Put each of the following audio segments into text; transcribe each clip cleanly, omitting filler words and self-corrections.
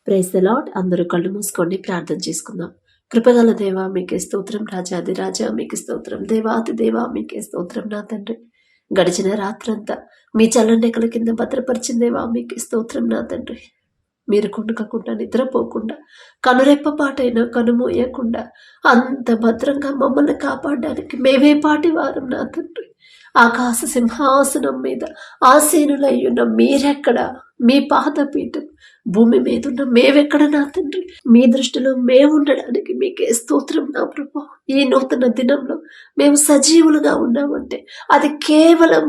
Praise the lord. అందరూ కళ్ళు మూసుకోండి, ప్రార్థన చేసుకుందాం. కృపగల దేవా మీకే స్తోత్రం, రాజాది రాజా మీకే స్తోత్రం, దేవాతి దేవా మీకే స్తోత్రం. నా తండ్రి, గడిచిన రాత్రంతా మీ చల్లనెకల కింద భద్రపరిచిన దేవా మీకే స్తోత్రం. నా తండ్రి, మీరు కొనుక్కకుండా నిద్రపోకుండా కనురెప్పపాటైనా కనుమూయకుండా అంత భద్రంగా మమ్మల్ని కాపాడడానికి మేమే పాటి వారం. నా తండ్రి, ఆకాశ సింహాసనం మీద ఆసీనులయ్యున్న మీరెక్కడ, మీ పాదపీఠం భూమి మీద ఉన్న మేవెక్కడ. నా తండ్రి, మీ దృష్టిలో మేము ఉండడానికి మీకే స్తోత్రం. నా ప్రభా, ఈ నూతన దినంలో మేము సజీవులుగా ఉన్నామంటే అది కేవలం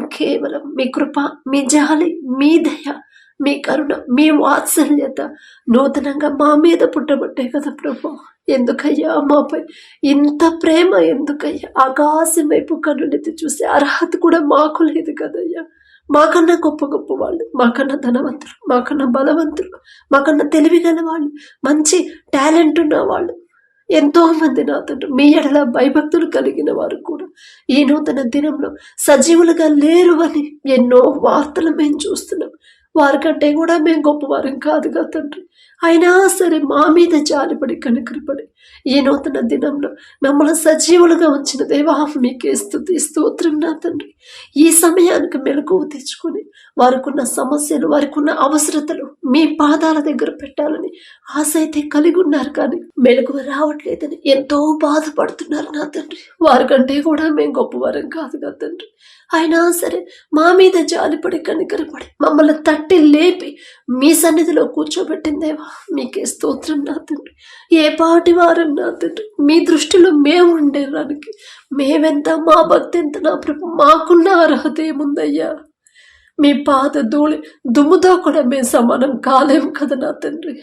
మీ కృప, మీ జాలి, మీ దయ, మీ కరుణ, మీ వాత్సల్యత నూతనంగా మా మీద పుట్టబట్టే కదా ప్రభా. ఎందుకయ్యా మాపై ఇంత ప్రేమ? ఎందుకయ్యా ఆకాశం వైపు కన్నులెత్తి చూసే అర్హత కూడా మాకు లేదు కదయ్యా. మాకన్నా గొప్ప వాళ్ళు, మాకన్నా ధనవంతులు, మాకన్నా బలవంతులు, మాకన్నా తెలివి గల వాళ్ళు, మంచి టాలెంట్ ఉన్న వాళ్ళు ఎంతో మంది నా తండ్రి మీ ఎడల భయభక్తులు కలిగిన వారు కూడా ఈ నూతన దినంలో సజీవులుగా లేరు అని ఎన్నో వార్తలు మేము చూస్తున్నాం. వారికంటే కూడా మేము గొప్పవారం కాదుగా తండ్రి. అయినా సరే మా మీద జాలిపడి కనికరపడి ఈ నూతన దినంలో మమ్మల్ని సజీవులుగా ఉంచిన దేవా మీకే స్తుతి స్తోత్రం. నా తండ్రి, ఈ సమయానికి మెలకువ తెచ్చుకొని వారికున్న సమస్యలు, వారికున్న అవసరతలు మీ పాదాల దగ్గర పెట్టాలని ఆశ అయితే కలిగి ఉన్నారు, కానీ మెలకువ రావట్లేదని ఎంతో బాధపడుతున్నారు. నా తండ్రి, వారికంటే కూడా మేము గొప్పవారం కాదుగా తండ్రి. అయినా సరే మా మీద జాలిపడి కనికరపడి మమ్మల్ని తట్టి లేపి మీ సన్నిధిలో కూర్చోబెట్టిందేవా మీకే స్తోత్రం. నా తండ్రి, ఏ పాటి వారం నా తండ్రి, మీ దృష్టిలో మేము ఉండేదానికి మేమెంత, మా భక్తి ఎంత నా ప్రభు, మాకున్న అర్హత ఏముందయ్యా? మీ పాద ధూళి దుమ్ముతో కూడా మేము సమానం కాలేము కదా నా తండ్రి.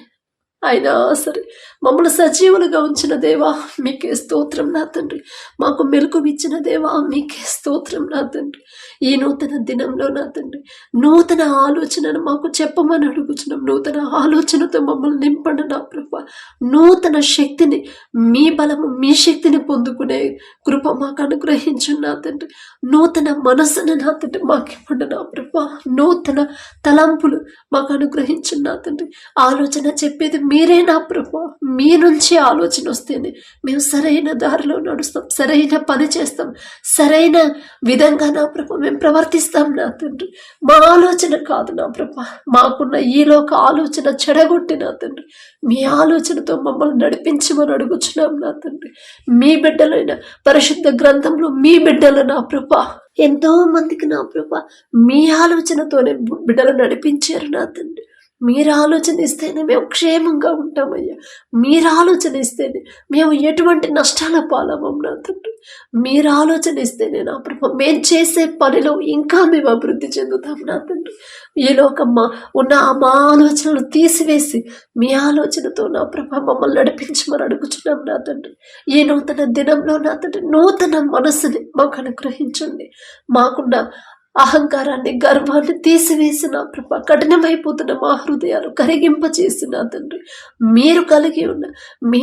అయినా సరే మమ్మల్ని సజీవులుగా ఉంచిన దేవా మీకే స్తోత్రం. నా తండ్రి, మాకు మెలకు ఇచ్చిన దేవా మీకే స్తోత్రం. నా తండ్రి, ఈ నూతన దినంలో నా తండ్రి నూతన ఆలోచనను మాకు చెప్పమని అడుగుతున్నాం. నూతన ఆలోచనతో మమ్మల్ని నింపండి నా ప్రభా. నూతన శక్తిని, మీ బలము, మీ శక్తిని పొందుకునే కృప మాకు అనుగ్రహించు నా తండ్రి. నూతన మనసును నా తండ్రి మాకు ఇవ్వండి నా ప్రభా. నూతన తలంపులు మాకు అనుగ్రహించు నా తండ్రి. ఆలోచన చెప్పేది మీరే నా ప్రభా. మీ నుంచి ఆలోచన వస్తేనే మేము సరైన దారిలో నడుస్తాం, సరైన పని చేస్తాం, సరైన విధంగా నా ప్రభా మేము ప్రవర్తిస్తాం. నా తండ్రి, మా ఆలోచన కాదు నా ప్రభా, మాకున్న ఈ లోక ఆలోచన చెడగొట్టి నా తండ్రి మీ ఆలోచనతో మమ్మల్ని నడిపించమని అడుగుచున్నాం. నా తండ్రి, మీ బిడ్డలైన పరిశుద్ధ గ్రంథంలో మీ బిడ్డలు నా ప్రభా ఎంతో మందికి నా ప్రభా మీ ఆలోచనతోనే బిడ్డలు నడిపించారు. నా తండ్రి, మీరు ఆలోచన ఇస్తేనే మేము క్షేమంగా ఉంటామయ్యా. మీరు ఆలోచన ఇస్తేనే మేము ఎటువంటి నష్టాల పాలమం. నా తండ్రి, మీరు ఆలోచన ఇస్తేనే నా ప్రభా మేము చేసే పనిలో ఇంకా మేము అభివృద్ధి చెందుతాం. నా తండ్రి, ఈలోకమ్మ ఉన్న మా ఆలోచనలు తీసివేసి మీ ఆలోచనతో నా ప్రభా మమ్మల్ని నడిపించమని అడుగుచున్నాం. నా తండ్రి, ఈ నూతన దినంలో నా తండ్రి నూతన మనసుని మాకు అనుగ్రహించండి. మాకున్న అహంకారాన్ని, గర్వాన్ని తీసివేసిన ప్రభా కఠినమైపోతున్న మా హృదయాలు కరిగింపచేసిన తండ్రి మీరు కలిగి ఉన్న మీ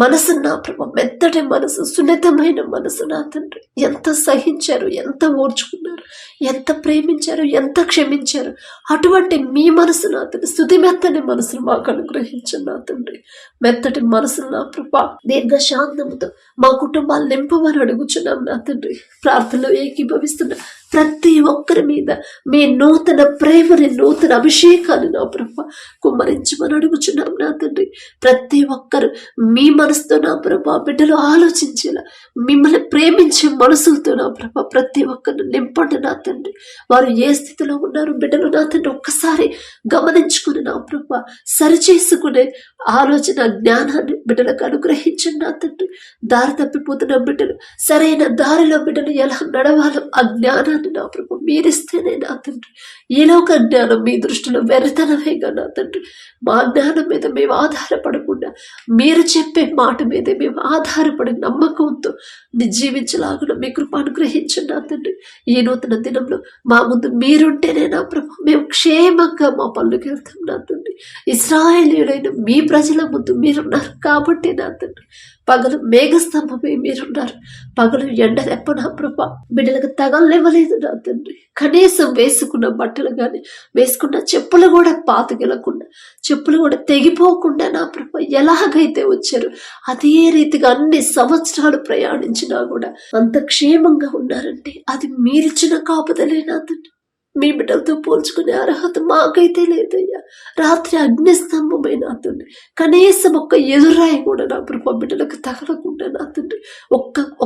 మనసు నా ప్రభా మెత్తటి మనసు, సున్నితమైన మనసు నా తండ్రి. ఎంత సహించారు, ఎంత ఓర్చుకున్నారు, ఎంత ప్రేమించారు, ఎంత క్షమించారు. అటువంటి మీ మనసు నా తండ్రి, స్తుతి మెత్తని మనసును మాకు అనుగ్రహించండి. నా తండ్రి, మెత్తటి మనసును నా ప్రభా దీర్ఘశాంతముతో మా కుటుంబాలు నింపమని అడుగుచున్నాం. నా తండ్రి, ప్రార్థనలో ఏకీభవిస్తున్న ప్రతి ఒక్కరి మీద మీ నూతన ప్రేమని, నూతన అభిషేకాన్ని నా ప్రభా కుమ్మరించమని అడుగుచున్నాం. నా తండ్రి, ప్రతి ఒక్కరు మీ మనసుతో నా ప్రభా బిడ్డలు ఆలోచించేలా మిమ్మల్ని ప్రేమించే మనసులతో నా ప్రభా ప్రతి ఒక్కరిని నింపండి. నా తండ్రి, వారు ఏ స్థితిలో ఉన్నారు బిడ్డలు నా తండ్రి ఒక్కసారి గమనించుకుని నా ప్రభా సరిచేసుకునే ఆలోచన, జ్ఞానాన్ని బిడ్డలకు అనుగ్రహించండి. నా తండ్రి, దారి తప్పిపోతున్న బిడ్డలు సరైన దారిలో బిడ్డలు ఎలా నడవాలో ఆ జ్ఞానాన్ని నా ప్రభు మీరిస్తేనే నా తండ్రి ఈలోక జ్ఞానం మీ దృష్టిలో వెరితనమేగా. నా తండ్రి, మా జ్ఞానం మీద మేము ఆధారపడకుండా కాకుండా మీరు చెప్పే మాట మీదే మేము ఆధారపడి నమ్మకంతో జీవించలాగా మీ కృప అనుగ్రహించండి నా తండ్రి. ఈ నూతన దినంలో మా ముందు మీరుంటేనే నా ప్రభు మేము క్షేమంగా మా పనులకు వెళ్తాం నా తండ్రి. ఇశ్రాయేలీయులైన మీ ప్రజల ముందు మీరున్నారు కాబట్టి నా తండ్రి పగలు మేఘస్తంభమై మీరున్నారు. పగలు ఎండ రెప్ప నా ప్రభ బిడ్డలకు తగలనివ్వలేదు నా తండ్రి. కనీసం వేసుకున్న బట్టలు కానీ వేసుకున్న చెప్పులు కూడా పాతగెలకుండా చెప్పులు కూడా తెగిపోకుండా నా ప్రభ ఎలాగైతే వచ్చారు అదే రీతిగా అన్ని సంవత్సరాలు ప్రయాణించినా కూడా అంత క్షేమంగా ఉన్నారంటే అది మీరిచ్చిన కాపుదలే నా తండ్రి. మీ బిడ్డలతో పోల్చుకునే అర్హత మాకైతే లేదయ్యా. రాత్రి అగ్నిస్తంభమై నా తండ్రి కనీసం ఒక్క ఎదురాయి కూడా నా ప్రభ బిడ్డలకు తగలకుండా నా తండ్రి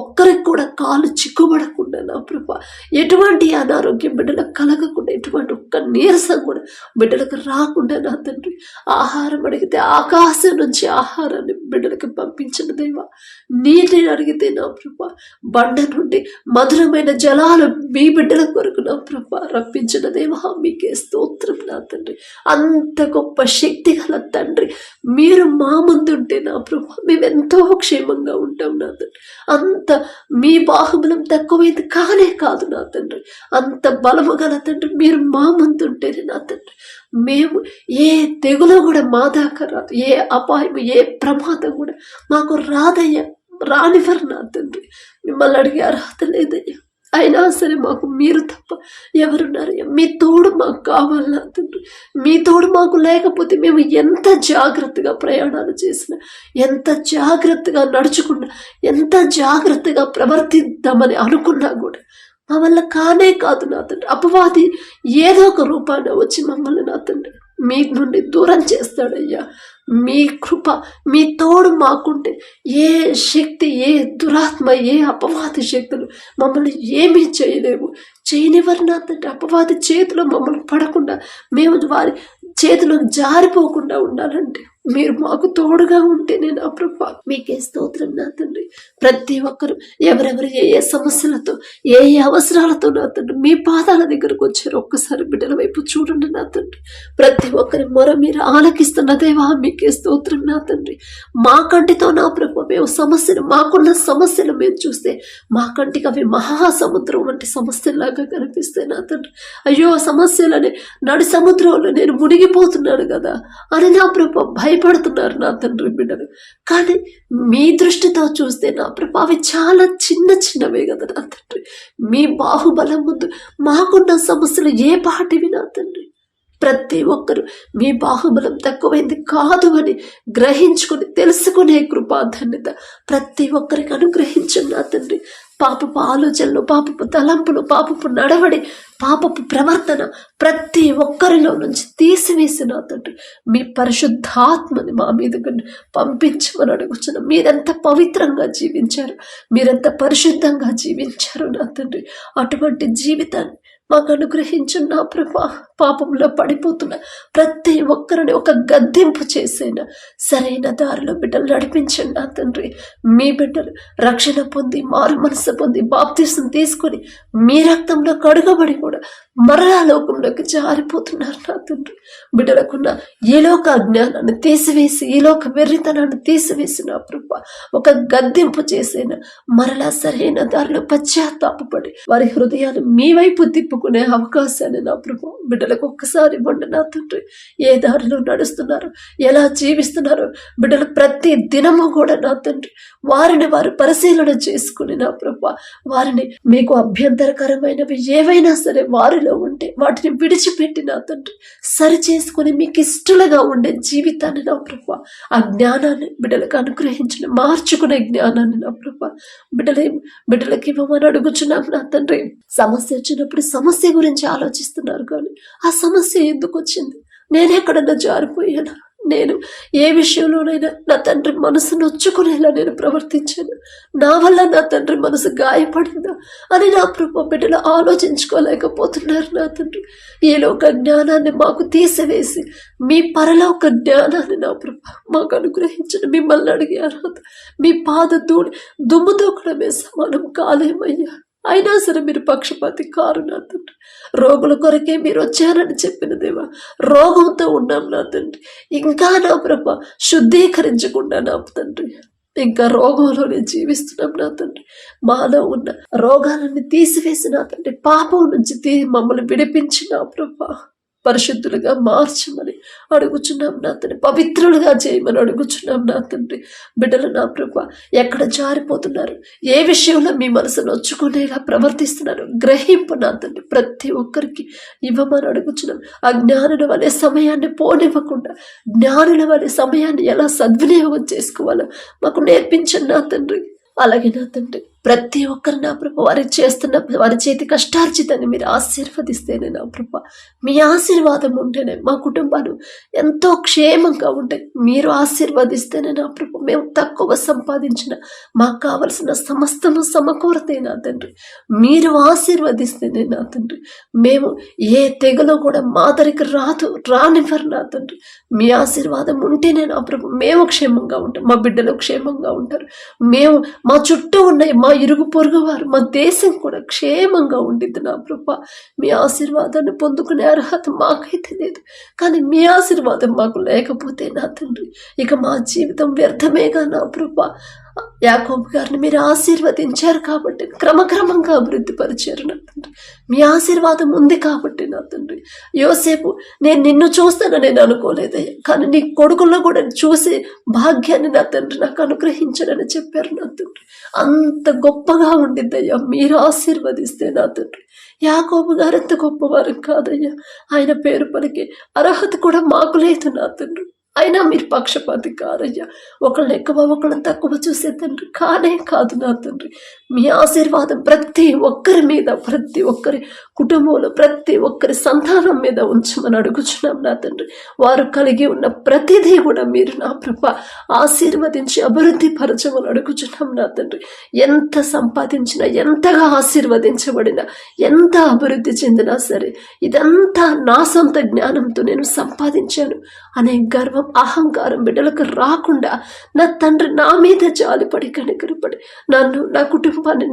ఒక్కరికి కూడా కాలు చిక్కుబడకుండా నా ప్రభ ఎటువంటి అనారోగ్యం బిడ్డలకు కలగకుండా ఎటువంటి ఒక్క నీరసం కూడా బిడ్డలకు రాకుండా నా తండ్రి ఆహారం అడిగితే ఆకాశం నుంచి ఆహారాన్ని బిడ్డలకు పంపించిన దేవా. నీటిని అడిగితే నా ప్రభ బండ నుండి మధురమైన జలాలు మీ బిడ్డల కొరకు నా ప్రభ రప్పించిన దేవా. మీకే స్తోత్రం నా తండ్రి. అంత గొప్ప శక్తి గల తండ్రి మీరు మా ముందుంటే నా ప్రభు మేమెంతో క్షేమంగా ఉంటాం నా తండ్రి. అంత మీ బాహుబలం తక్కువైంది కానే కాదు నా తండ్రి. అంత బలము గల తండ్రి మీరు మా ముందుంటేనే నా తండ్రి మేము ఏ తెగులు కూడా మా దాకా రాదు. ఏ అపాయం ఏ ప్రమాదం కూడా మాకు రాదయ్యా. రానివ్వరు నా తండ్రి. మిమ్మల్ని అడిగే అర్హత లేదయ్యా. అయినా సరే మాకు మీరు తప్ప ఎవరున్నారయ్యా. మీ తోడు మాకు కావాలి నా తండ్రి. మీ తోడు మాకు లేకపోతే మేము ఎంత జాగ్రత్తగా ప్రయాణాలు చేసినా ఎంత జాగ్రత్తగా నడుచుకున్నా ఎంత జాగ్రత్తగా ప్రవర్తిద్దామని అనుకున్నా కూడా మా వల్ల కానే కాదు నా తండ్రి. అపవాది ఏదో ఒక రూపాన వచ్చి మమ్మల్ని నా తండ్రి మీ నుండి దూరం చేస్తాడయ్యా. మీ కృప మీ తోడు మాకుంటే ఏ శక్తి ఏ దురాత్మ ఏ అపవాది శక్తులు మమ్మల్ని ఏమీ చేయలేవు. చేయనివ్వరు నా తండ్రి. అపవాది చేతిలో మమ్మల్ని పడకుండా మేము వారి చేతిలో జారిపోకుండా ఉండాలంటే మీరు మాకు తోడుగా ఉంటేనే నా ప్రభా. మీకే స్తోత్రం నా తండ్రి. ప్రతి ఒక్కరు ఎవరెవరు ఏ ఏ సమస్యలతో ఏ ఏ అవసరాలతో నా తండ్రి మీ పాదాల దగ్గరకు వచ్చారు ఒక్కసారి బిడ్డల వైపు చూడండి నా తండ్రి. ప్రతి ఒక్కరి మొర మీరు ఆలకిస్తున్న దేవా. మీకే స్తోత్రం నా తండ్రి. మా కంటితో నా ప్రభు మేము సమస్యలు మాకున్న సమస్యలు మేము చూస్తే మా కంటికి అవి మహాసముద్రం వంటి సమస్యలాగా కనిపిస్తాయి నా తండ్రి. అయ్యో సమస్యలని నడి సముద్రంలో నేను మునిగిపోతున్నాను కదా అని నా ప్రభు భయపడుతున్నారు నా తండ్రి బిడ్డలు. కానీ మీ దృష్టితో చూస్తే నా ప్రభు అవి చాలా చిన్న చిన్నవే కదా నా తండ్రి. మీ బాహుబలం ముందు మాకున్న సమస్యలు ఏ పాటివి నా తండ్రి. ప్రతి ఒక్కరు మీ బాహుబలం తక్కువైంది కాదు అని గ్రహించుకొని తెలుసుకునే కృపాధన్యత ప్రతి ఒక్కరికి అనుగ్రహించండి నా తండ్రి. పాపపు ఆలోచనలు పాపపు తలంపులు పాపపు నడవడి పాపపు ప్రవర్తన ప్రతి ఒక్కరిలో నుంచి తీసివేసి నా తండ్రి మీ పరిశుద్ధాత్మని మా మీద పంపించమని అడుగుచున్నాం. మీరెంత పవిత్రంగా జీవించారు మీరెంత పరిశుద్ధంగా జీవించారు నా తండ్రి. అటువంటి జీవితాన్ని మాకు అనుగ్రహించండి నా ప్రభా. పాపంలో పడిపోతున్న ప్రతి ఒక్కరిని ఒక గద్దింపు చేసేనా సరైన దారిలో బిడ్డలు నడిపించండి నా తండ్రి. మీ బిడ్డలు రక్షణ పొంది మారు మనసు పొంది బాప్తిసం తీసుకొని మీ రక్తంలో కడుగబడి కూడా మరలా లోకంలోకి జారిపోతున్నారు నా తండ్రి. బిడ్డలకున్న ఈ లోక అజ్ఞానాన్ని తీసివేసి ఈ లోక వెర్రితనాన్ని తీసివేసి నా ప్రభా ఒక గద్దింపు చేసేనా మరలా సరైన దారిలో పశ్చాత్తాపడి వారి హృదయాలు మీ వైపు తిప్పుకునే అవకాశాన్ని నా ప్రభు బిడ్డలకు ఒక్కసారి ఇవ్వండి నా తండ్రి. ఏ దారిలో నడుస్తున్నారు ఎలా జీవిస్తున్నారు బిడ్డలు ప్రతి దినము కూడా నా తండ్రి వారిని వారు పరిశీలన చేసుకుని నా ప్రభు వారిని మీకు అభ్యంతరకరమైనవి ఏవైనా సరే వారిలో ఉంటే వాటిని విడిచిపెట్టి నా తండ్రి సరి చేసుకుని మీకు ఇష్టలుగా ఉండే జీవితాన్ని నా ప్రభు ఆ జ్ఞానాన్ని బిడ్డలకు అనుగ్రహించిన మార్చుకునే జ్ఞానాన్ని నా ప్రభు బిడ్డలకి ఇవ్వమని అడుగుచున్నాం నా తండ్రి. సమస్య వచ్చినప్పుడు సమస్య గురించి ఆలోచిస్తున్నారు కానీ ఆ సమస్య ఎందుకు వచ్చింది నేనెక్కడన్నా జారిపోయాను నేను ఏ విషయంలోనైనా నా తండ్రి మనసు నొచ్చుకునేలా నేను ప్రవర్తించాను నా వల్ల నా తండ్రి మనసు గాయపడిందా అని నా ప్రభు బిడ్డలు ఆలోచించుకోలేకపోతున్నారు నా తండ్రి. ఈ లోక జ్ఞానాన్ని మాకు తీసివేసి మీ పరలోక జ్ఞానాన్ని నా ప్రభు మాకు అనుగ్రహించండి. మిమ్మల్ని అడిగే అర్హత మీ పాద దుమ్ముతో కూడా మేము సమానం కాలేమయ్యా. అయినా సరే మీరు పక్షపాతి కారు నా తండ్రి. రోగుల కొరకే మీరు వచ్చారని చెప్పిన దేవా, రోగంతో ఉన్నాం నా తండ్రి. ఇంకా నా ప్రభ శుద్ధీకరించకుండా నా తండ్రి ఇంకా రోగంలోనే జీవిస్తున్నాం నా తండ్రి. మాలో ఉన్న రోగాలన్నీ తీసివేసి నా తండ్రి, పాపం నుంచి మమ్మల్ని విడిపించిన ప్రభా పరిశుద్ధులుగా మార్చమని అడుగుచున్నాం నా తండ్రి. పవిత్రులుగా చేయమని అడుగుచున్నాం నా తండ్రి. బిడ్డలు నా ప్రభా ఎక్కడ జారిపోతున్నారు, ఏ విషయంలో మీ మనసు నొచ్చుకునేలా ప్రవర్తిస్తున్నారు గ్రహింపు నా తండ్రి ప్రతి ఒక్కరికి ఇవ్వమని అడుగుచున్నాం. అజ్ఞానుల వలె సమయాన్ని పోనివ్వకుండా జ్ఞానుల వలె సమయాన్ని ఎలా సద్వినియోగం చేసుకోవాలో మాకు నేర్పించండి నా తండ్రి. అలాగే నా తండ్రి ప్రతి ఒక్కరు నా ప్రభు వారి చేతి కష్టార్జితాన్ని మీరు ఆశీర్వదిస్తేనే నా ప్రభు, మీ ఆశీర్వాదం ఉంటేనే మా కుటుంబాలు ఎంతో క్షేమంగా ఉంటాయి. మీరు ఆశీర్వదిస్తేనే నా ప్రభు మేము తక్కువ సంపాదించిన మాకు కావలసిన సమస్తము సమకూరతే నా తండ్రి. మీరు ఆశీర్వదిస్తేనే నా తండ్రి మేము ఏ తెగలో కూడా మాదరికి రానివ్వరు నా తండ్రి. మీ ఆశీర్వాదం ఉంటేనే నా ప్రభు మేము క్షేమంగా ఉంటాం, మా బిడ్డలు క్షేమంగా ఉంటారు, మేము మా చుట్టూ ఉన్న మా ఇరుగు పొరుగు వారు మా దేశం కూడా క్షేమంగా ఉండిద్ది నా ప్రభా. మీ ఆశీర్వాదాన్ని పొందుకునే అర్హత మాకైతే లేదు, కానీ మీ ఆశీర్వాదం మాకు లేకపోతే నా తండ్రి ఇక మా జీవితం వ్యర్థమేగా నా ప్రభా. యాకోబు గారిని మీరు ఆశీర్వదించారు కాబట్టి క్రమక్రమంగా అభివృద్ధి పరిచారు నా తండ్రి. మీ ఆశీర్వాదం ఉంది కాబట్టి నా తండ్రి. యోసేపు నేను నిన్ను చూస్తానని నేను అనుకోలేదయ్యా, కానీ నీ కొడుకుల్లో కూడా చూసే భాగ్యాన్ని నా తండ్రి నాకు అనుగ్రహించారని చెప్పారు నా తండ్రి. అంత గొప్పగా ఉండిద్దయ్యా మీరు ఆశీర్వదిస్తే నా తండ్రి. యాకోబు గారు అంత గొప్పవారు కాదయ్యా, ఆయన పేరు పలికే అర్హత కూడా మాకు లేదు నా తండ్రి. అయినా మీరు పక్షపాతి కాదయ్యా, ఒకళ్ళని ఎక్కువ ఒకళ్ళని తక్కువ చూసే తండ్రి కానే కాదు నా తండ్రి. మీ ఆశీర్వాదం ప్రతి ఒక్కరి మీద, ప్రతి ఒక్కరి కుటుంబంలో, ప్రతి ఒక్కరి సంతానం మీద ఉంచమని అడుగుచున్నాం నా తండ్రి. వారు కలిగి ఉన్న ప్రతిదీ కూడా మీరు నా ప్రభ ఆశీర్వదించి అభివృద్ధి పరచమని అడుగుచున్నాం నా తండ్రి. ఎంత సంపాదించినా, ఎంతగా ఆశీర్వదించబడినా, ఎంత అభివృద్ధి చెందినా సరే ఇదంతా నా సొంత జ్ఞానంతో నేను సంపాదించాను అనే గర్వం, అహంకారం బిడ్డలకు రాకుండా నా తండ్రి నా మీద జాలిపడి కనికరపడి నన్ను, నా కుటుంబాన్ని,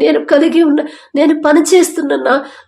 నేను పని చేస్తున్న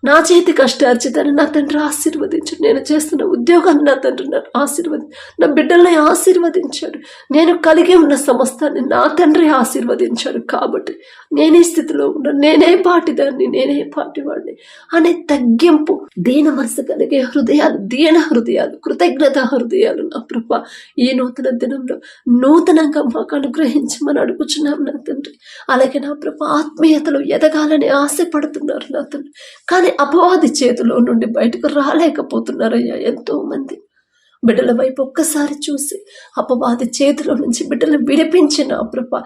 నా చేతి కష్టార్జితాన్ని నా తండ్రి ఆశీర్వదించాడు. నేను చేస్తున్న ఉద్యోగాన్ని నా తండ్రి నన్ను నా బిడ్డల్ని ఆశీర్వదించాడు. నేను కలిగి ఉన్న సమస్తాన్ని నా తండ్రి ఆశీర్వదించాడు. కాబట్టి నేనే స్థితిలో ఉన్న, నేనే పాటివాడిని అనే తగ్గింపు, దీన మనసు కలిగే హృదయాలు, దీన హృదయాలు, కృతజ్ఞత హృదయాలు నా ప్రభ ఈ నూతన దినంలో నూతనంగా మాకు అనుగ్రహించమని అడుగుచున్నాం నా తండ్రి. అలాగే నా ప్రభు ఆత్మీయతలో ఎదగాలని ఆశపడుతున్నారు నా తండ్రి, కానీ అపవాది చేతిలో నుండి బయటకు రాలేకపోతున్నారయ్యా ఎంతో మంది. బిడ్డల వైపు ఒక్కసారి చూసి అపవాది చేతిలో నుంచి బిడ్డలు విడిపించి నా ప్రభ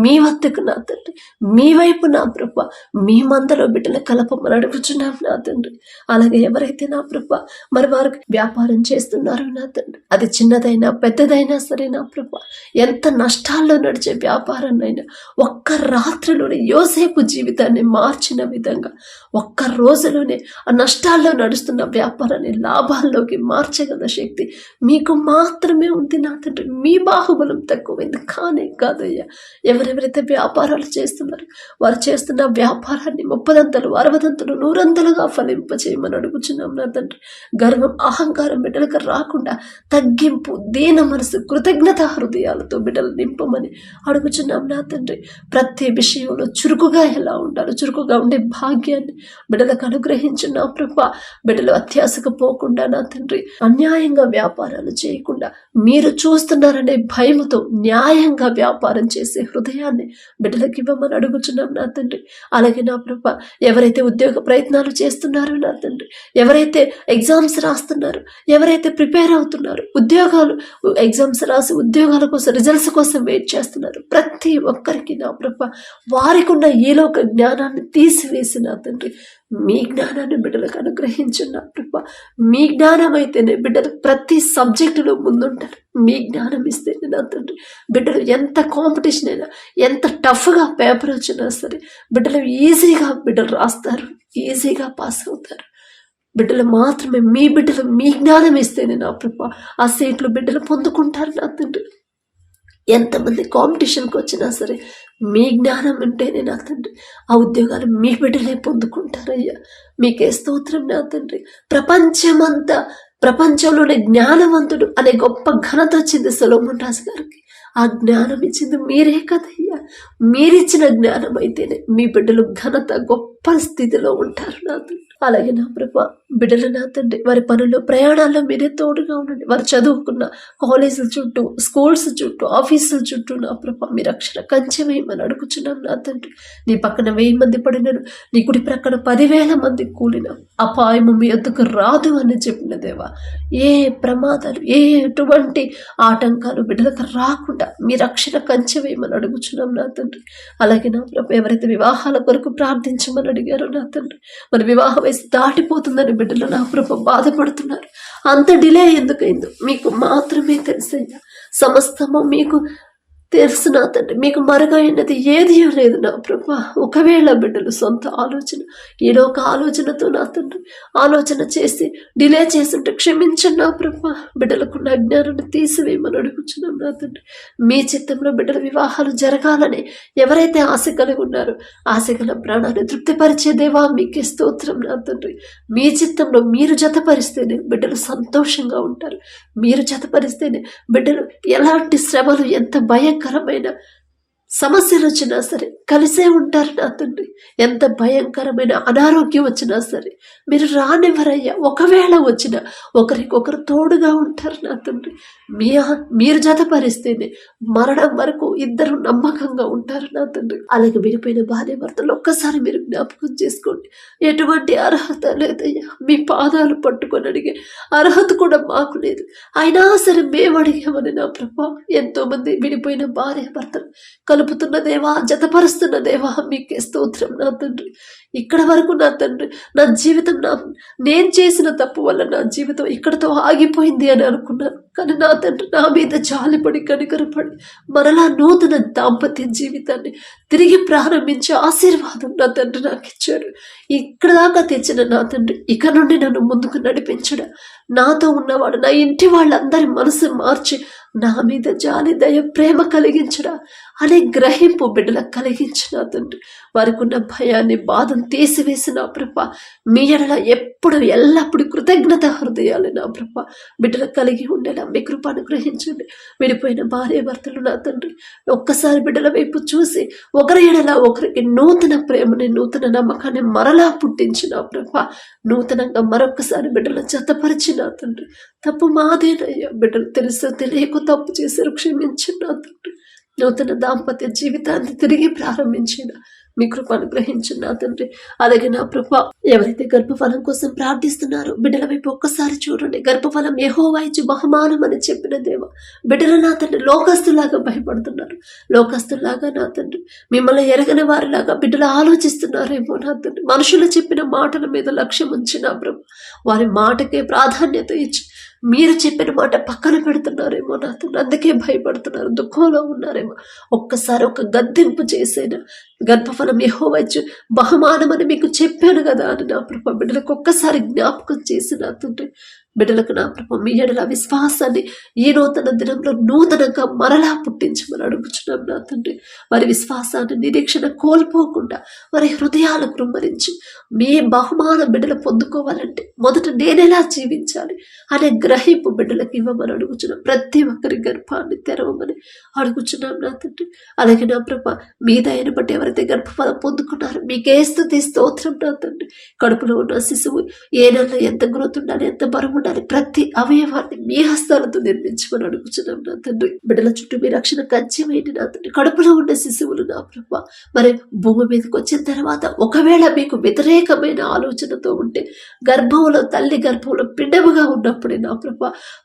మీ వద్దకు నా తండ్రి, మీ వైపు నా ప్రభ మీ మందలో బిడ్డలు కలపమని అడుగుచున్నాం నా తండ్రి. అలాగే ఎవరైతే నా ప్రభ మరి వారు వ్యాపారం చేస్తున్నారో నా తండ్రి, అది చిన్నదైనా పెద్దదైనా సరే నా ప్రభ ఎంత నష్టాల్లో నడిచే వ్యాపారాన్నైనా ఒక్క రాత్రిలోనే యోసేపు జీవితాన్ని మార్చిన విధంగా ఒక్క రోజులోనే ఆ నష్టాల్లో నడుస్తున్న వ్యాపారాన్ని లాభాల్లోకి మార్చగల శక్తి మీకు మాత్రమే ఉంది నా తండ్రి. మీ బాహుబలం తక్కువైంది కానే కాదయ్యా. ఎవరెవరైతే వ్యాపారాలు చేస్తున్నారు వారు చేస్తున్న వ్యాపారాన్ని 30 60 100 ఫలింపచేయమని అడుగుచున్నాం నా తండ్రి. గర్వం, అహంకారం బిడ్డలకు రాకుండా తగ్గింపు, దీన మనసు, కృతజ్ఞత హృదయాలతో బిడ్డలు నింపమని అడుగుచున్నాం నా తండ్రి. ప్రతి విషయంలో చురుకుగా ఎలా ఉండాలో చురుకుగా ఉండే భాగ్యాన్ని బిడ్డలకు అనుగ్రహించిన నా ప్రభ. బిడ్డలు అత్యాశకు పోకుండా నా తండ్రి, అన్యాయంగా వ్యాపారాలు చేయకుండా మీరు చూస్తున్నారనే భయముతో న్యాయంగా వ్యాపారం చేసే హృదయాన్ని బిడ్డలకు ఇవ్వమని అడుగుచున్నాం నా తండ్రి. అలాగే నా ప్రభ ఎవరైతే ఉద్యోగ ప్రయత్నాలు చేస్తున్నారో నా తండ్రి, ఎవరైతే ఎగ్జామ్స్ రాస్తున్నారో, ఎవరైతే ప్రిపేర్ అవుతున్నారో, ఎగ్జామ్స్ రాసి ఉద్యోగాల కోసం, రిజల్ట్స్ కోసం వెయిట్ చేస్తున్నారు, ప్రతి ఒక్కరికి నా ప్రభ వారికి ఉన్న ఈలోక జ్ఞానాన్ని తీసివేసి నా తండ్రి మీ జ్ఞానాన్ని బిడ్డలకు అనుగ్రహించిన ప్రభ. మీ జ్ఞానం అయితేనే బిడ్డలు ప్రతి సబ్జెక్టులో ముందుంటారు. మీ జ్ఞానం ఇస్తేనే నా తండ్రి బిడ్డలు ఎంత కాంపిటీషన్ అయినా, ఎంత టఫ్గా పేపర్ వచ్చినా సరే బిడ్డలు ఈజీగా రాస్తారు, ఈజీగా పాస్ అవుతారు. బిడ్డలు మాత్రమే మీ జ్ఞానం ఇస్తేనే నా ప్రభ ఆ సీట్లు బిడ్డలు పొందుకుంటారు నా తండ్రి. ఎంతమంది కాంపిటీషన్కి వచ్చినా సరే మీ జ్ఞానం ఉంటేనే నా తండ్రి ఆ ఉద్యోగాలు మీ బిడ్డలే పొందుకుంటారయ్యా. మీకే స్తోత్రం నా తండ్రి. ప్రపంచంలోనే జ్ఞానవంతుడు అనే గొప్ప ఘనత వచ్చింది సొలొమోన్ రాజు గారికి. ఆ జ్ఞానం ఇచ్చింది మీరే కదయ్యా. మీరిచ్చిన జ్ఞానం అయితేనే మీ బిడ్డలు ఘనత గొప్ప స్థితిలో ఉంటారు నా తండ్రి. అలాగే నా ప్రభా, బిడ్డలు నా తండ్రి వారి పనుల్లో ప్రయాణాల్లో మీరే తోడుగా ఉండండి. వారు చదువుకున్న కాలేజీల చుట్టూ, స్కూల్స్ చుట్టూ, ఆఫీసుల చుట్టూ నా ప్రభా మీ రక్షణ కంచె వేయమని అడుగుచున్నాం నా తండ్రి. నీ పక్కన 1000 మంది పడినను, నీ కుడి ప్రక్కన 10,000 మంది కూలిన అపాయము మీ ఎద్దుకు రాదు అని చెప్పిన దేవా, ఏ ప్రమాదాలు, ఎటువంటి ఆటంకాలు బిడ్డలకు రాకుండా మీ రక్షణ కంచె వేయమని అడుగుచున్నాం నా తండ్రి. అలాగే నా ప్రభు, ఎవరైతే వివాహాల కొరకు ప్రార్థించమని అడిగారో నా తండ్రి, మరి వివాహ వయసు దాటిపోతుందని బిడ్డలు నా ప్రభు బాధపడుతున్నారు. అంత డిలే ఎందుకైందో మీకు మాత్రమే తెలుసయ్యా. సమస్తము మీకు తెలుసు నా తండ్రి. మీకు మరుగైనది ఏది లేదు నా ప్రభా. ఒకవేళ బిడ్డలు సొంత ఆలోచన, ఏదో ఒక ఆలోచనతో నా తండ్రి ఆలోచన చేసి డిలే చేస్తుంటే క్షమించండి నా ప్రభా. బిడ్డలకు నా జ్ఞానాన్ని తీసివేయమని అడుగుచున్నాం నా తండ్రి. మీ చిత్తంలో బిడ్డల వివాహాలు జరగాలని ఎవరైతే ఆశ కలిగి ఉన్నారో ఆశగల ప్రాణాన్ని తృప్తిపరిచే దేవా మీకే స్తోత్రం నా తండ్రి. మీ చిత్తంలో మీరు జతపరిస్తేనే బిడ్డలు సంతోషంగా ఉంటారు. మీరు జతపరిస్తేనే బిడ్డలు ఎలాంటి శ్రమలు, ఎంత భయంకరమైన సమస్యలు వచ్చినా సరే కలిసే ఉంటారు నా తండ్రి. ఎంత భయంకరమైన అనారోగ్యం వచ్చినా సరే మీరు రానివ్వరయ్యా. ఒకవేళ వచ్చినా ఒకరికొకరు తోడుగా ఉంటారు నా తండ్రి. మీరు జతపరిస్తేనే మరణం వరకు ఇద్దరు నమ్మకంగా ఉంటారు నా తండ్రి. అలాగే విడిపోయిన భార్య భర్తలు ఒక్కసారి మీరు జ్ఞాపకం చేసుకోండి. ఎటువంటి అర్హత లేదయ్యా. మీ పాదాలు పట్టుకొని అడిగే అర్హత కూడా మాకు లేదు. అయినా సరే మేము అడిగామని నా ప్రభా. ఎంతో మంది విడిపోయిన భార్య భర్తలు కలుపుతున్న దేవా, జతపరుస్తున్న దేవా మీకే స్తోత్రం నా తండ్రి. ఇక్కడ వరకు నా తండ్రి నా జీవితం, నేను చేసిన తప్పు వల్ల నా జీవితం ఇక్కడతో ఆగిపోయింది అని అనుకున్నాను. కానీ నా తండ్రి నా మీద జాలిపడి కనికరపడి మరలా నూతన దాంపత్య జీవితాన్ని తిరిగి ప్రారంభించే ఆశీర్వాదం నా తండ్రి నాకు ఇచ్చారు. ఇక్కడ దాకా తెచ్చిన నా తండ్రి ఇక నుండి నన్ను ముందుకు నడిపించడం, నాతో ఉన్నవాడు నా ఇంటి వాళ్ళందరి మనసు మార్చి నా మీద జాలి, దయ, ప్రేమ కలిగించడా అనే గ్రహింపు బిడ్డలకు కలిగించిన తండ్రి. వారికి ఉన్న భయాన్ని, బాధను తీసివేసి నా ప్రభ మీ ఎడల ఎప్పుడు ఎల్లప్పుడు కృతజ్ఞత హృదయాలు నా ప్రభ బిడ్డలకు కలిగి ఉండేలా మీ కృప అనుగ్రహించండి. విడిపోయిన భార్య భర్తలు నా తండ్రి ఒక్కసారి బిడ్డల వైపు చూసి ఒకరి ఎడల ఒకరికి నూతన ప్రేమని, నూతన నమ్మకాన్ని మరలా పుట్టించిన ప్రభ నూతనంగా మరొక్కసారి బిడ్డల జతపరిచిన తండ్రి. తప్పు మాదేనయ్యా. బిడ్డలు తెలుసో తెలియక తప్పు చేశారు, క్షమించిన తండ్రి. నూతన దాంపత్య జీవితాన్ని తిరిగి ప్రారంభించిన మీ కృప అనుగ్రహించిన తండ్రి. అలాగే నా కృప, ఎవరైతే గర్భఫలం కోసం ప్రార్థిస్తున్నారో బిడ్డల వైపు ఒక్కసారి చూడండి. గర్భఫలం యెహోవా ఇచ్చు బహుమానం అని చెప్పిన దేవ, బిడ్డలు నా తండ్రి లోకస్తులాగా భయపడుతున్నారు. లోకస్తులాగా నా తండ్రి మిమ్మల్ని ఎరగని వారిలాగా బిడ్డలు ఆలోచిస్తున్నారేమో నా తండ్రి. మనుషులు చెప్పిన మాటల మీద లక్ష్యం ఉంచిన ప్రభు, వారి మాటకే ప్రాధాన్యత ఇచ్చి మీరు చెప్పిన మాట పక్కన పెడుతున్నారేమో నా తండ్రి. అందుకే భయపడుతున్నారు, దుఃఖంలో ఉన్నారేమో. ఒక్కసారి ఒక గద్దింపు చేసేనా గర్భఫలం యెహోవా ఇచ్చు బహుమానం అని మీకు చెప్పాను కదా అని నా ప్రభు బిడ్డలకు ఒక్కసారి జ్ఞాపకం చేసి నా తండ్రి బిడ్డలకు నా ప్రభు మీ ఎడల విశ్వాసాన్ని ఈ నూతన దినంలో నూతనంగా మరలా పుట్టించమని అడుగుచున్నాం నా తండ్రి. వారి విశ్వాసాన్ని, నిరీక్షణ కోల్పోకుండా వారి హృదయాలు కృమ్మరించి మీ బహుమాన బిడ్డలు పొందుకోవాలంటే మొదట నేనెలా జీవించాలి అనే గ్రహింపు బిడ్డలకు ఇవ్వమని అడుగుచున్నాం. ప్రతి ఒక్కరి గర్భాన్ని తెరవమని అడుగుచున్నాం నా తండ్రి. అలాగే నా ప్రభ మీ దయను బట్టి ఎవరైతే గర్భఫలం పొందుకున్నారో మీకే స్తుతి స్తోత్రం నా తండ్రి. కడుపులో ఉన్న శిశువు ఏ నెల ఎంత గ్రోత్ ఉండాలి, ఎంత బరువు ఉండాలి, ప్రతి అవయవాన్ని మీ హస్తాలతో నిర్మించమని అడుగుచున్నాం నా తండ్రి. బిడ్డల చుట్టూ మీ రక్షణ కంచెవేయండి నా తండ్రి. కడుపులో ఉండే శిశువులు నా ప్రభ మరి భూమి మీదకి వచ్చిన తర్వాత ఒకవేళ మీకు వ్యతిరేకమైన ఆలోచనతో ఉంటే తల్లి గర్భంలో పిండముగా ఉన్నప్పుడే నా ప్రభ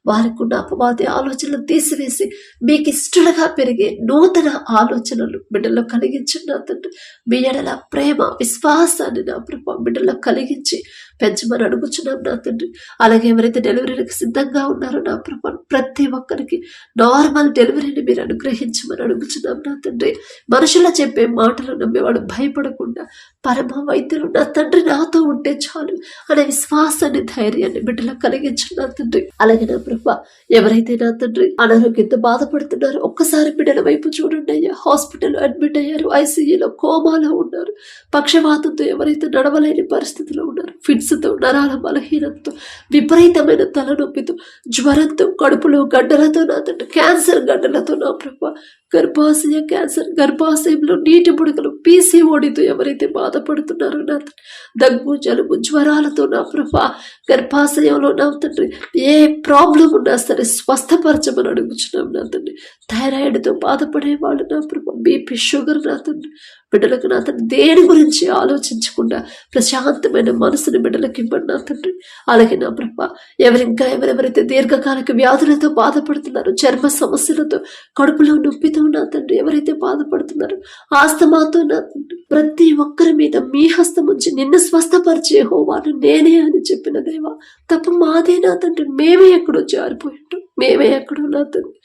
వారికి ఉన్న అపవాది ఆలోచనలు తీసివేసి మీకు ఇష్టలుగా పెరిగే నూతన ఆలోచనలు బిడ్డల్లో కలిగించండి నా తండ్రి. మీ ఎడల ప్రేమ, విశ్వాసాన్ని నా ప్రభ బిడ్డల్లో కలిగించి పెంచమని అడుగుచున్నాం నా తండ్రి. అలాగే ఎవరైతే డెలివరీలకు సిద్ధంగా ఉన్నారో నా ప్రభా, ప్రతి ఒక్కరికి నార్మల్ డెలివరీని మీరు అనుగ్రహించమని అడుగుచున్నాం నా తండ్రి. మనుషుల చెప్పే మాటలు నమ్మేవాడు భయపడకుండా పరమ వైద్యులు నా తండ్రి నాతో ఉంటే చాలు అనే విశ్వాసాన్ని, ధైర్యాన్ని బిడ్డలకు కలిగించు నా తండ్రి. అలాగే నా ప్రభా, ఎవరైతే నా తండ్రి అనారోగ్యంతో బాధపడుతున్నారో ఒక్కసారి బిడ్డల వైపు చూడండి అయ్యా. హాస్పిటల్లో అడ్మిట్ అయ్యారు, ఐసీయూలో కోమాలో ఉన్నారు, పక్షవాతంతో ఎవరైతే నడవలేని పరిస్థితిలో ఉన్నారు, ఫిట్స్తో, నరాల బలహీనతతో, విపరీతమైన తలనొప్పితో, జ్వరంతో, కడుపులో గడ్డలతో నా తండ్రి, క్యాన్సర్ గడ్డలతో నా ప్రభా, గర్భాశయ క్యాన్సర్, గర్భాశయంలో నీటి బుడగలు, పీసీఓడితో ఎవరైతే బాధపడుతున్నారో నా తండ్రి, దగ్గు, జలుబు, జ్వరాలతో నా ప్రభా, గర్భాశయంలో నా తండ్రి ఏ ప్రాబ్లం ఉన్నా సరే స్వస్థపరచమని అడుగుచున్నాం నా తండ్రి. థైరాయిడ్తో బాధపడేవాళ్ళు నా ప్రభా, బీపీ, షుగర్ నా తండ్రి, బిడ్డలకు నా తండ్రి దేని గురించి ఆలోచించకుండా ప్రశాంతమైన మనసుని బిడ్డలకు ఇవ్వండి నా తండ్రి. అలాగే నా ప్రభా, ఎవరెవరైతే దీర్ఘకాలిక వ్యాధులతో బాధపడుతున్నారో, చర్మ సమస్యలతో, కడుపులో నొప్పితో నా తండ్రి ఎవరైతే బాధపడుతున్నారో, ఆస్తమాతో నా తండ్రి, ప్రతి ఒక్కరి మీద మీ హస్తం ఉంచి నిన్ను స్వస్థపరిచే హోవాను నేనే అని చెప్పిన దేవా, తప్ప మాదే నా తండ్రి. మేమే ఎక్కడో జారిపోయింటాం, మేమే ఎక్కడో నా తండ్రి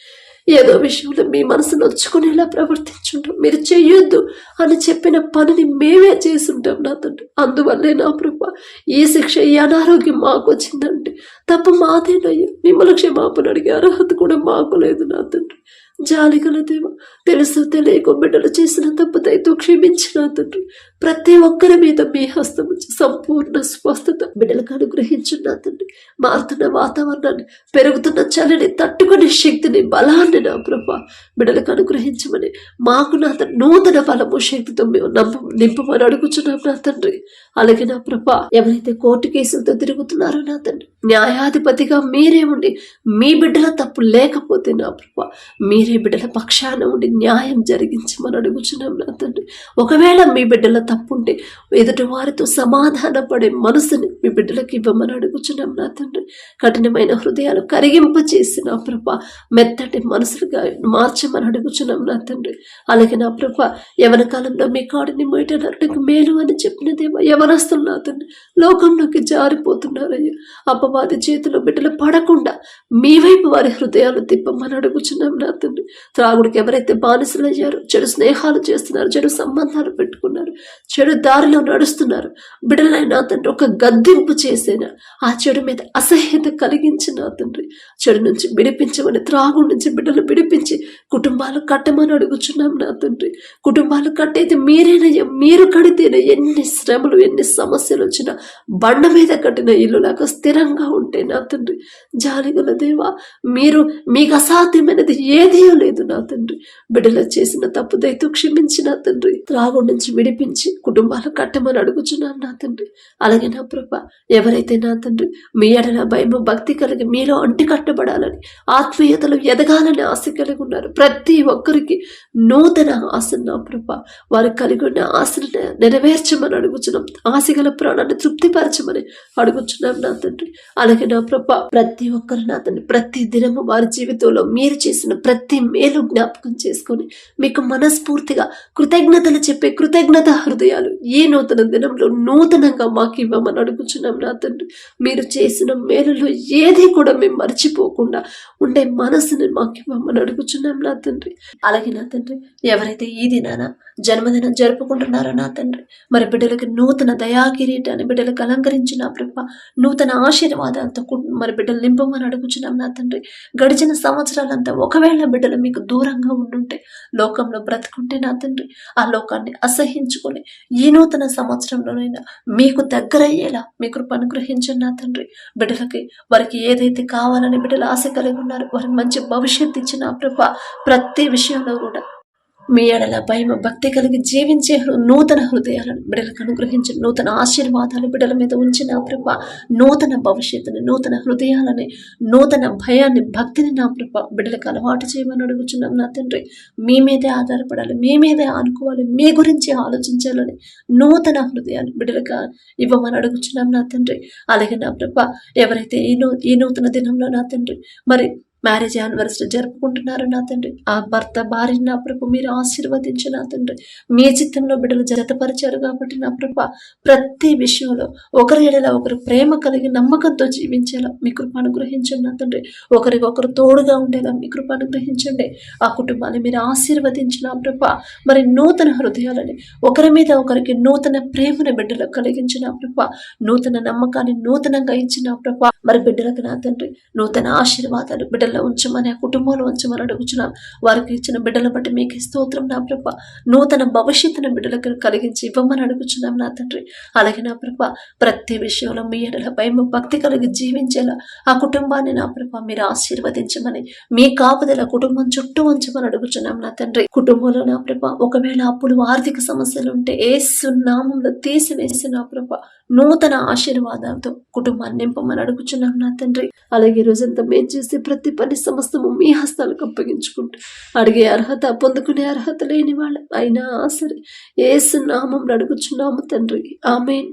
ఏదో విషయంలో మీ మనసు నొచ్చుకునేలా ప్రవర్తించుంటాం. మీరు చెయ్యొద్దు అని చెప్పిన పనిని మేమే చేసుంటాం నా తండ్రి. అందువల్లే నా ప్రభా, ఈ శిక్ష, ఈ అనారోగ్యం మాకు వచ్చిందంటే తప్ప మాదేనయ్యా. మిమ్మల్ని క్షమాపణ అడిగే అర్హత కూడా మాకు లేదు నా తండ్రి. జాలిగల దేవ, తెలుసు తెలియక బిడ్డలు చేసిన తప్పుదైతో క్షమించిన తండ్రి. ప్రతి ఒక్కరి మీద మీ హస్తం ఉంచి సంపూర్ణ స్వస్థత బిడ్డలకు అనుగ్రహించిన తండ్రి. మారుతున్న వాతావరణాన్ని, పెరుగుతున్న చలిని తట్టుకునే శక్తిని, బలాన్ని నా ప్రభా బిడ్డలకు అనుగ్రహించమని, మాకు నా తండ్రి నూతన బలము, శక్తితో మేము నింపమని అడుగుచున్నాం నా తండ్రి. అలాగే నా ప్రభా, ఎవరైతే కోర్టు కేసులతో తిరుగుతున్నారో నా తండ్రి, న్యాయాధిపతిగా మీరే ఉండి మీ బిడ్డల తప్పు లేకపోతే నా ప్రభా మీరే బిడ్డల పక్షాన ఉండి న్యాయం జరిగించమని అడుగుచున్నాం నా తండ్రి. ఒకవేళ మీ బిడ్డల తప్పుంటే ఎదుటి వారితో సమాధాన పడే మనసుని మీ బిడ్డలకు ఇవ్వమని అడుగుచున్నాం నా తండ్రి. కఠినమైన హృదయాలు కరిగింపచేసి నా ప్రభా మెత్తటి మనసులుగా మార్చమని అడుగుచున్నాం నా తండ్రి. అలాగే నా ప్రభా, యవన కాలంలో మీ కాడిని మీటనట్టుకు మేలు అని చెప్పిన దేవ, యవనస్తులు నా తండ్రి లోకంలోకి జారిపోతున్నారయ్యా. అపవాది చేతిలో బిడ్డలు పడకుండా మీ వైపు వారి హృదయాలు తిప్పమని అడుగుచున్నాం నా తండ్రి. త్రాగుడికి ఎవరైతే బానిసలయ్యారో, చెడు స్నేహాలు చేస్తున్నారు, చెడు సంబంధాలు పెట్టుకున్నారు, చెడు దారిలో నడుస్తున్నారు, బిడ్డలైనా తండ్రి ఒక గద్దింపు చేసేనా ఆ చెడు మీద అసహ్యత కలిగించిన తండ్రి చెడు నుంచి విడిపించమని, త్రాగుడి నుంచి బిడ్డలు విడిపించి కుటుంబాలు కట్టమని అడుగుచున్నాం నా తండ్రి. కుటుంబాలు కట్టేది మీరేనయ్యా. మీరు కడితేనే ఎన్ని శ్రమలు, ఎన్ని సమస్యలు వచ్చినా బండ మీద కట్టిన ఇల్లులాగా స్థిరంగా ఉంటే నా తండ్రి. జాలిగల దేవా, మీకు అసాధ్యమైనది ఏదీ లేదు నా తండ్రి. బిడ్డలు చేసిన తప్పుదైతే క్షమించిన తండ్రి, త్రాగు నుంచి విడిపించి కుటుంబాలు కట్టమని అడుగుచున్నాం నా తండ్రి. అలాగే నా ప్రభా, ఎవరైతే నా తండ్రి మీ ఎడల భయం, భక్తి కలిగి మీలో అంటి కట్టబడాలని, ఆత్మీయతలు ఎదగాలని ఆశ కలిగి ఉన్నారు, ప్రతి ఒక్కరికి నూతన ఆశ నా ప్రభా వారు కలిగి ఉన్న ఆశను నెరవేర్చమని అడుగుచున్నాం. ఆశగల ప్రాణాన్ని తృప్తిపరచమని అడుగుచున్నాం నా తండ్రి. అలాగే నా ప్రభా, ప్రతి ఒక్కరు నా తండ్రి ప్రతి దినము వారి జీవితంలో మీరు చేసిన ప్రతి మేలు జ్ఞాపకం చేసుకొని మీకు మనస్ఫూర్తిగా కృతజ్ఞతలు చెప్పే కృతజ్ఞత హృదయాలు ఈ నూతన దినంలో నూతనంగా మాకు ఇవ్వమని అడుగుచున్నాం నా తండ్రి. మీరు చేసిన మేలులో ఏది కూడా మేము మర్చిపోకుండా ఉండే మనసుని మాకు ఇవ్వమని అడుగుచున్నాం నా తండ్రి. అలాగే నా తండ్రి, ఎవరైతే ఈ దినాన జన్మదినం జరుపుకుంటున్నారో నా తండ్రి, మరి బిడ్డలకి నూతన దయా కిరీటాన్ని బిడ్డలకు అలంకరించిన ప్రభ, నూతన ఆశీర్వాదాలతో మరి బిడ్డలు నింపమని అడుగుచున్నాం నా తండ్రి. గడిచిన సంవత్సరాలంతా ఒకవేళ బిడ్డలు మీకు దూరంగా ఉండుంటే, లోకంలో బ్రతుకుంటే నా తండ్రి, ఆ లోకాన్ని అసహించుకొని ఈ నూతన సంవత్సరంలోనైనా మీకు దగ్గరయ్యేలా మీ కృప అనుగ్రహించండి నా తండ్రి. బిడ్డలకి వారికి ఏదైతే కావాలని బిడ్డలు ఆశ కలిగి ఉన్నారు, వారికి మంచి భవిష్యత్తు ఇచ్చిన ప్రభ, ప్రతి విషయంలో కూడా మీ ఎడల భయం, భక్తి కలిగి జీవించే నూతన హృదయాలను బిడ్డలకు అనుగ్రహించిన, నూతన ఆశీర్వాదాలు బిడ్డల మీద ఉంచిన ప్రభ, నూతన భవిష్యత్తుని, నూతన హృదయాలని, నూతన భయాన్ని, భక్తిని నా ప్రభ బిడ్డలకు అలవాటు చేయమని అడుగుచున్నాం నా తండ్రి. మీ మీదే ఆధారపడాలి, మీ మీదే ఆనుకోవాలి, మీ గురించి ఆలోచించాలని నూతన హృదయాన్ని బిడ్డలకు ఇవ్వమని అడుగుచున్నాం నా తండ్రి. అలాగే నా ప్రభ, ఎవరైతే ఈ నూతన దినంలో నా తండ్రి మరి మ్యారేజ్ యానివర్సరీ జరుపుకుంటున్నారు నా తండ్రి. ఆ భర్త భార్యని నా ప్రభు మీరు ఆశీర్వదించి నా తండ్రి, మీ చిత్తంలో బిడ్డలు జతపరిచారు కాబట్టి నా ప్రభ ప్రతి విషయంలో ఒకరి ఎడల ఒకరు ప్రేమ కలిగి నమ్మకంతో జీవించేలా మీ కృప అనుగ్రహించండి నా తండ్రి. ఒకరికొకరు తోడుగా ఉండేలా మీ కృప అనుగ్రహించండి. ఆ కుటుంబాన్ని మీరు ఆశీర్వదించిన ప్రభ మరి నూతన హృదయాలని, ఒకరి మీద ఒకరికి నూతన ప్రేమను బిడ్డలకు కలిగించిన ప్రభ, నూతన నమ్మకాన్ని నూతనంగా ఇచ్చిన ప్రభ, మరి బిడ్డలకు నా తండ్రి నూతన ఆశీర్వాదాలు బిడ్డల్లో ఉంచమని, ఆ కుటుంబంలో ఉంచమని అడుగుచున్నాం. వారికి ఇచ్చిన బిడ్డల బట్టి మీకు స్తోత్రం నా ప్రభ. నూతన భవిష్యత్తును బిడ్డలకు కలిగించి ఇవ్వమని అడుగుచున్నాం నా తండ్రి. అలాగే నా ప్రభ ప్రతి విషయంలో మీ ఎడల భయం భక్తి కలిగి జీవించేలా ఆ కుటుంబాన్ని నా ప్రభ మీరు ఆశీర్వదించమని, మీ కాపుదల కుటుంబం చుట్టూ ఉంచమని అడుగుచున్నాం నా తండ్రి. కుటుంబంలో నా ప్రభ ఒకవేళ అప్పులు ఆర్థిక సమస్యలు ఉంటే యేసు నామములో తీసివేసి నా ప్రభ నూతన ఆశీర్వాదాలతో కుటుంబాన్ని నింపమని అడుగుచున్నాం నా తండ్రి. అలాగే ఈ రోజంతా మేము చేసే ప్రతి పని సమస్తము మీ హస్తాలకు అప్పగించుకుంటూ, అడిగే అర్హత పొందుకునే అర్హత లేని వాళ్ళం అయినా సరే యేసు నామములో అడుగుచున్నాము తండ్రి. ఆమేన్.